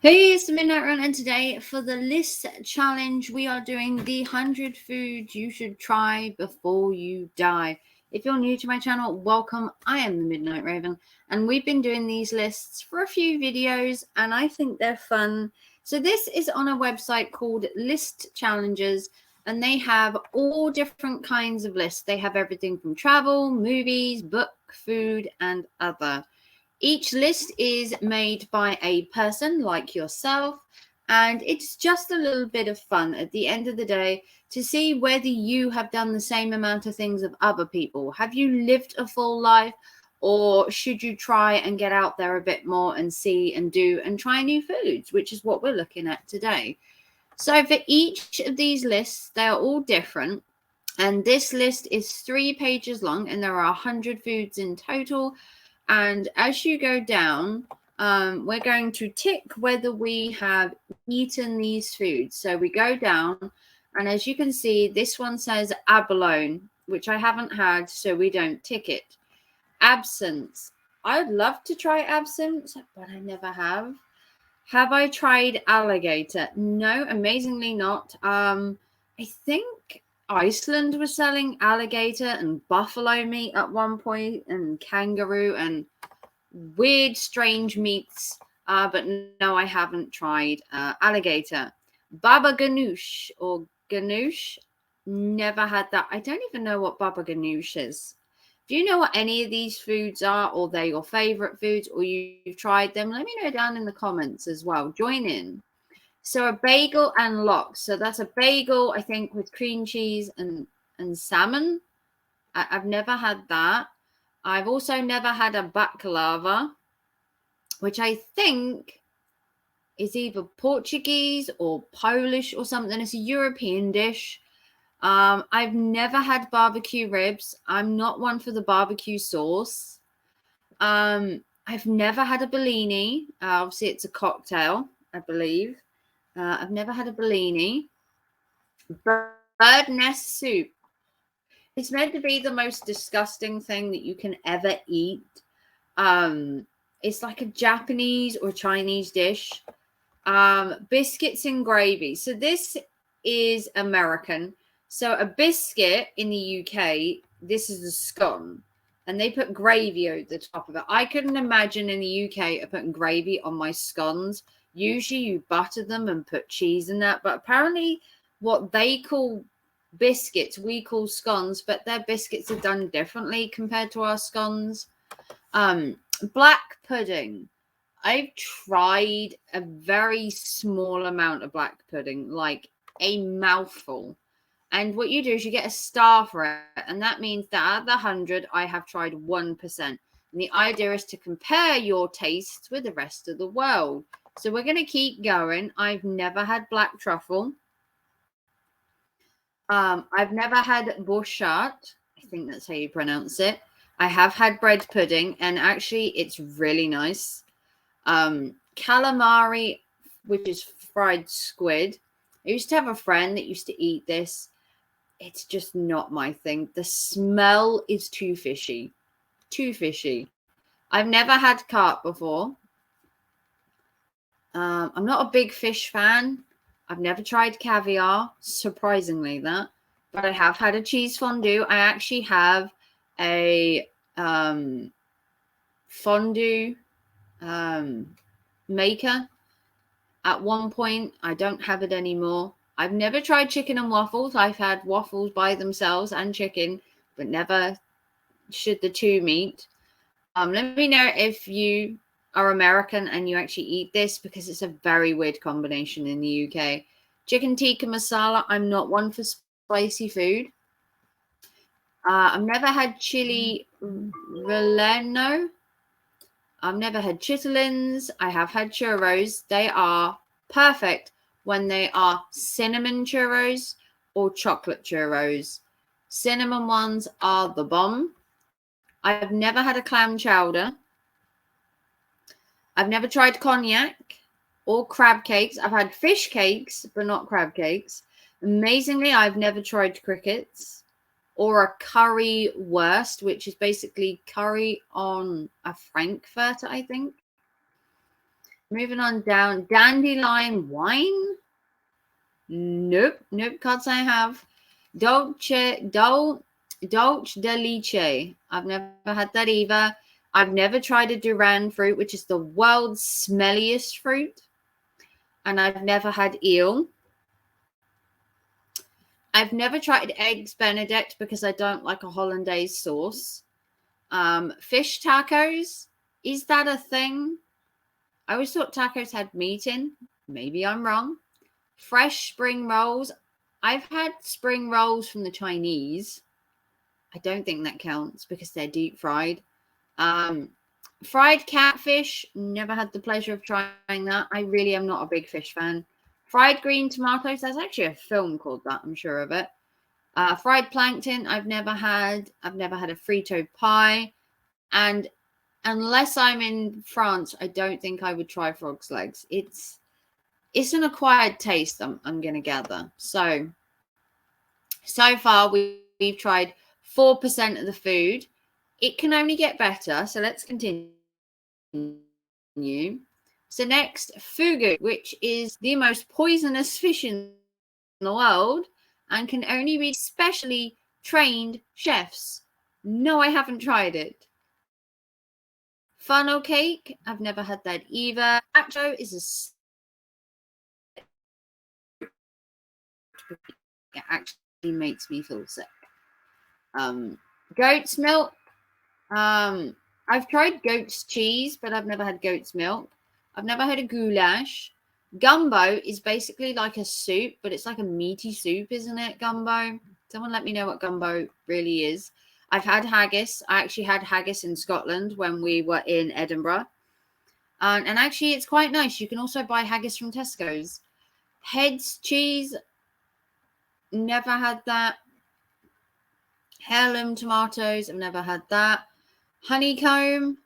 Hey, it's the Midnight Run, and today for the list challenge, we are doing the 100 foods you should try before you die. If you're new to my channel, welcome. I am the Midnight Raven, and we've been doing these lists for a few videos, and I think they're fun. So this is on a website called List Challenges, and they have all different kinds of lists. They have everything from travel, movies, book, food, and other. Each list is made by a person like yourself, and it's just a little bit of fun at the end of the day to see whether you have done the same amount of things of other people. Have you lived a full life, or should you try and get out there a bit more and see and do and try new foods, which is what we're looking at today. So for each of these lists, they are all different. And this list is 3 pages long, and there are 100 foods in total. And as you go down, we're going to tick whether we have eaten these foods. So we go down, and as you can see, this one says abalone, which I haven't had, so we don't tick it. Absinthe. I'd love to try absinthe, but I never have. Have I tried alligator? No, amazingly not. I think Iceland was selling alligator and buffalo meat at one point, and kangaroo and weird, strange meats. But no, I haven't tried alligator. Baba ganoush or ganoush. Never had that. I don't even know what baba ganoush is. Do you know what any of these foods are, or they're your favorite foods, or you've tried them? Let me know down in the comments as well. Join in. So a bagel and lox. So that's a bagel, I think, with cream cheese and salmon. I've never had that. I've also never had a baklava, which I think is either Portuguese or Polish or something. It's a European dish. I've never had barbecue ribs. I'm not one for the barbecue sauce. I've never had a Bellini. Obviously, it's a cocktail, I believe. I've never had a Bellini. Bird nest soup. It's meant to be the most disgusting thing that you can ever eat. It's like a Japanese or Chinese dish. Biscuits and gravy. So this is American. So a biscuit in the UK, this is a scone, and they put gravy over the top of it. I couldn't imagine in the UK putting gravy on my scones. Usually you butter them and put cheese in that, but apparently what they call biscuits, we call scones, but their biscuits are done differently compared to our scones. Black pudding. I've tried a very small amount of black pudding, like a mouthful. And what you do is you get a star for it. And that means that out of the 100, I have tried 1%. And the idea is to compare your tastes with the rest of the world. So we're going to keep going. I've never had black truffle. I've never had borscht. I think that's how you pronounce it. I have had bread pudding, and actually it's really nice. Calamari, which is fried squid. I used to have a friend that used to eat this. It's just not my thing. The smell is too fishy. Too fishy. I've never had carp before. I'm not a big fish fan. I've never tried caviar, surprisingly that. But I have had a cheese fondue. I actually have a fondue maker at one point. I don't have it anymore. I've never tried chicken and waffles. I've had waffles by themselves and chicken, but never should the two meet. Let me know if you are American and you actually eat this, because it's a very weird combination in the UK. Chicken tikka masala. I'm not one for spicy food. I've never had chili relleno. I've never had chitlins. I have had churros. They are perfect when they are cinnamon churros or chocolate churros. Cinnamon ones are the bomb. I've never had a clam chowder. I've never tried cognac or crab cakes. I've had fish cakes, but not crab cakes. Amazingly, I've never tried crickets or a curry wurst, which is basically curry on a frankfurter, I think. Moving on down. Dandelion wine? Nope. Can't say I have. Dolce de leche. I've never had that either. I've never tried a durian fruit, which is the world's smelliest fruit. And I've never had eel. I've never tried eggs Benedict because I don't like a hollandaise sauce. Fish tacos. Is that a thing? I always thought tacos had meat in. Maybe I'm wrong. Fresh spring rolls. I've had spring rolls from the Chinese. I don't think that counts because they're deep fried. Fried catfish. Never had the pleasure of trying that. I really am not a big fish fan. Fried green tomatoes. There's actually a film called that. I'm sure of it. Fried plankton. I've never had a frito pie. And unless I'm in France, I don't think I would try frog's legs. It's an acquired taste, I'm going to gather. So far, we've tried 4% of the food. It can only get better. So let's continue. So next, fugu, which is the most poisonous fish in the world and can only be specially trained chefs. No, I haven't tried it. Funnel cake, I've never had that either. Gazpacho is it actually makes me feel sick. Goat's milk. I've tried goat's cheese, but I've never had goat's milk. I've never had a goulash. Gumbo is basically like a soup, but it's like a meaty soup, isn't it? Gumbo. Someone let me know what gumbo really is. I've had haggis. I actually had haggis in Scotland when we were in Edinburgh. And actually, it's quite nice. You can also buy haggis from Tesco's. Head's cheese. Never had that. Heirloom tomatoes. I've never had that. Honeycomb.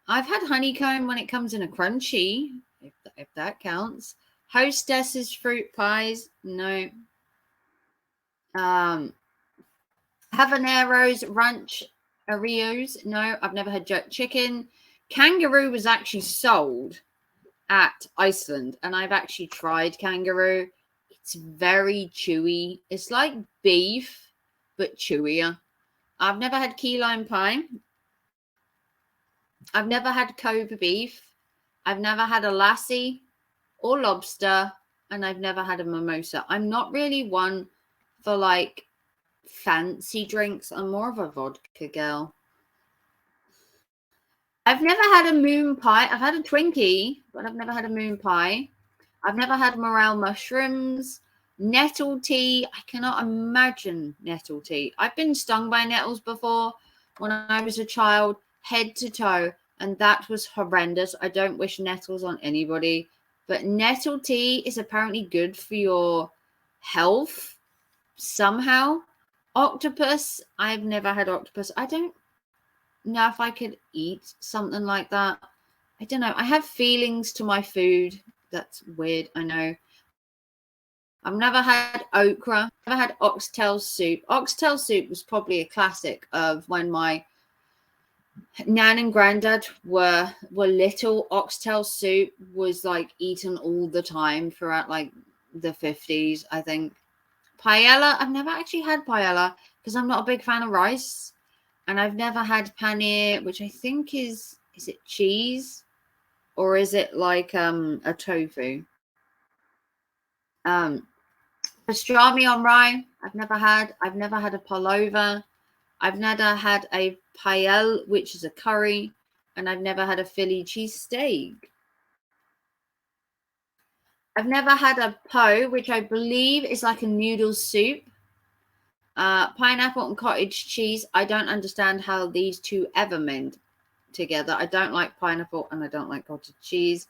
I've had honeycomb when it comes in a crunchy, if that counts. Hostess's fruit pies. No. Habaneros, ranch Oreos. No, I've never had jerk chicken. Kangaroo was actually sold at Iceland, and I've actually tried kangaroo. It's very chewy. It's like beef, but chewier. I've never had key lime pie. I've never had Kobe beef. I've never had a lassie or lobster, and I've never had a mimosa. I'm not really one for like fancy drinks. I'm more of a vodka girl. I've never had a moon pie. I've had a Twinkie, but I've never had a moon pie. I've never had morel mushrooms. Nettle tea. I cannot imagine nettle tea. I've been stung by nettles before when I was a child, head to toe, and that was horrendous. I don't wish nettles on anybody, but nettle tea is apparently good for your health somehow. Octopus. I've never had octopus. I don't know if I could eat something like that. I don't know. I have feelings to my food. That's weird. I know. I've never had okra. I've never had oxtail soup. Oxtail soup was probably a classic of when my nan and granddad were little. Oxtail soup was like eaten all the time throughout like the 50s, I think. Paella. I've never actually had paella because I'm not a big fan of rice. And I've never had paneer, which I think is it cheese or is it like a tofu? Pastrami on rye. I've never had a pullover. I've never had a paella, which is a curry, and I've never had a Philly cheesesteak. I've never had a po, which I believe is like a noodle soup. Pineapple and cottage cheese. I don't understand how these two ever mend together. I don't like pineapple and I don't like cottage cheese.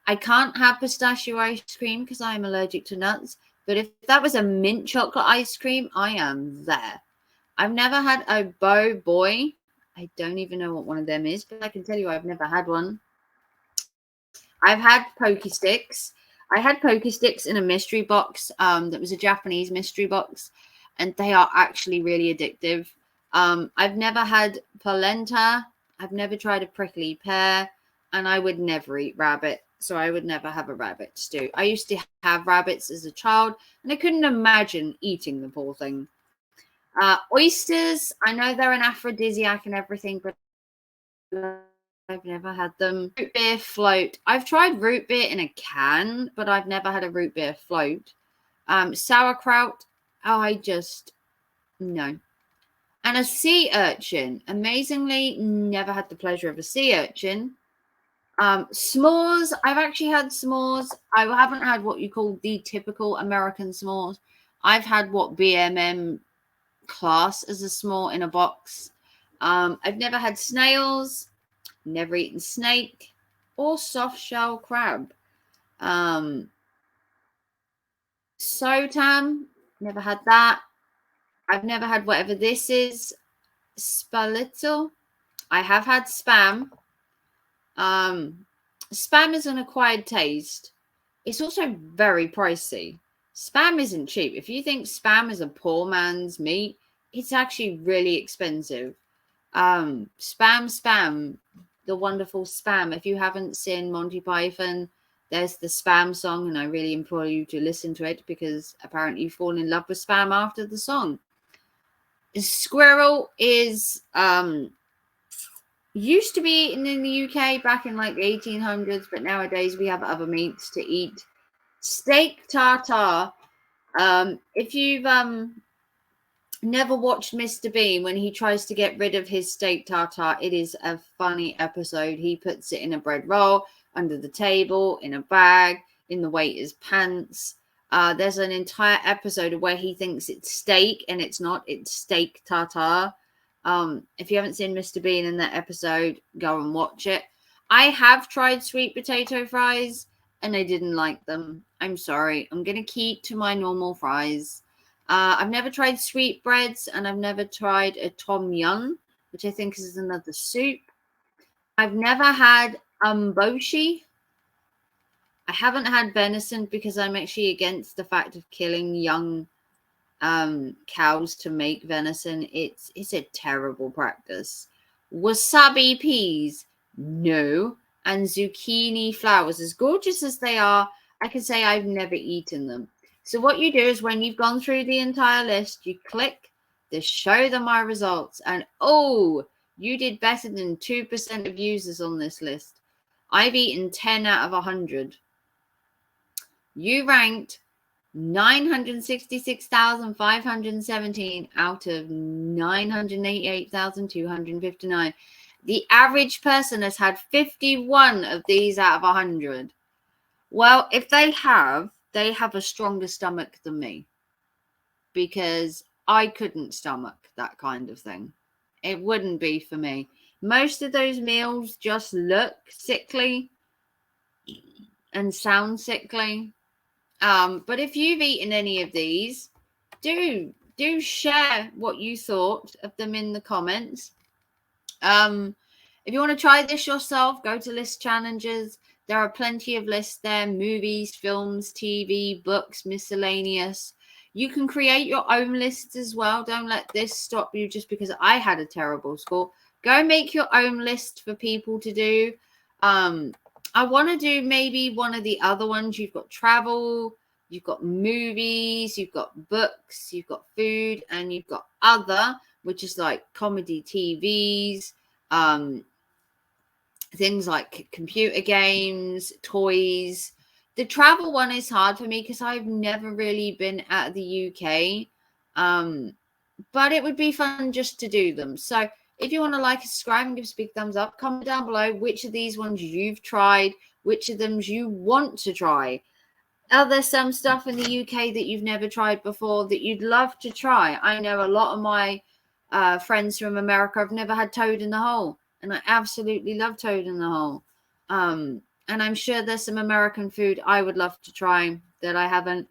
I can't have pistachio ice cream because I am allergic to nuts. But if that was a mint chocolate ice cream, I am there. I've never had a bow boy. I don't even know what one of them is, but I can tell you I've never had one. I've had Poke Sticks. I had Poke Sticks in a mystery box that was a Japanese mystery box, and they are actually really addictive. I've never had polenta. I've never tried a prickly pear, and I would never eat rabbit. So I would never have a rabbit stew. I used to have rabbits as a child, and I couldn't imagine eating the poor thing. Oysters, I know they're an aphrodisiac and everything, but I've never had them. Root beer float. I've tried root beer in a can, but I've never had a root beer float. Sauerkraut. Oh, no. And a sea urchin. Amazingly, never had the pleasure of a sea urchin. S'mores. I've actually had s'mores. I haven't had what you call the typical American s'mores. I've had what BMM class as a s'more in a box. I've never had snails, never eaten snake, or soft shell crab. Sotam, never had that. I've never had whatever this is. Spalitzel. I have had spam. Spam is an acquired taste. It's also very pricey. Spam isn't cheap. If you think spam is a poor man's meat, it's actually really expensive. Spam, the wonderful Spam. If you haven't seen Monty Python, there's the Spam song, and I really implore you to listen to it because apparently you fall in love with Spam after the song. Squirrel is used to be eaten in the UK back in like the 1800s, but nowadays we have other meats to eat. Steak tartare. If you've never watched Mr. Bean, when he tries to get rid of his steak tartare, it is a funny episode. He puts it in a bread roll, under the table, in a bag, in the waiter's pants. There's an entire episode where he thinks it's steak and it's not. It's steak tartare. If you haven't seen Mr. Bean in that episode, go and watch it. I have tried sweet potato fries and I didn't like them. I'm sorry. I'm going to keep to my normal fries. I've never tried sweetbreads, and I've never tried a tom yum, which I think is another soup. I've never had umboshi. I haven't had venison because I'm actually against the fact of killing young cows to make venison. It's a terrible practice. Wasabi peas, no. And zucchini flowers, as gorgeous as they are, I can say I've never eaten them. So what you do is when you've gone through the entire list, you click the show them my results, and oh, you did better than 2% of users on this list. I've eaten 10 out of 100. You ranked 966,517 out of 988,259. The average person has had 51 of these out of 100. Well, if they have a stronger stomach than me, because I couldn't stomach that kind of thing. It wouldn't be for me. Most of those meals just look sickly and sound sickly. But if you've eaten any of these, do share what you thought of them in the comments. If you want to try this yourself, go to list challenges. There are plenty of lists there: movies, films, TV, books, miscellaneous. You can create your own lists as well. Don't let this stop you just because I had a terrible score. Go make your own list for people to do. I want to do maybe one of the other ones. You've got travel, you've got movies, you've got books, you've got food, and you've got other, which is like comedy TVs, things like computer games, toys. The travel one is hard for me because I've never really been out of the UK. But it would be fun just to do them. So if you want to like and subscribe and give us a big thumbs up, comment down below which of these ones you've tried, which of them you want to try. Are there some stuff in the UK that you've never tried before that you'd love to try? I know a lot of my friends from America have never had toad in the hole, and I absolutely love toad in the hole. And I'm sure there's some American food I would love to try that I haven't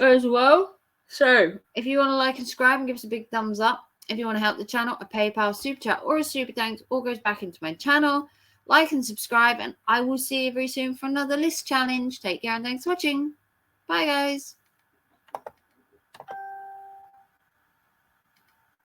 as well. So if you want to like and subscribe and give us a big thumbs up, if you want to help the channel, a PayPal, super chat, or a super thanks all goes back into my channel. Like and subscribe, and I will see you very soon for another list challenge. Take care and thanks for watching. Bye, guys.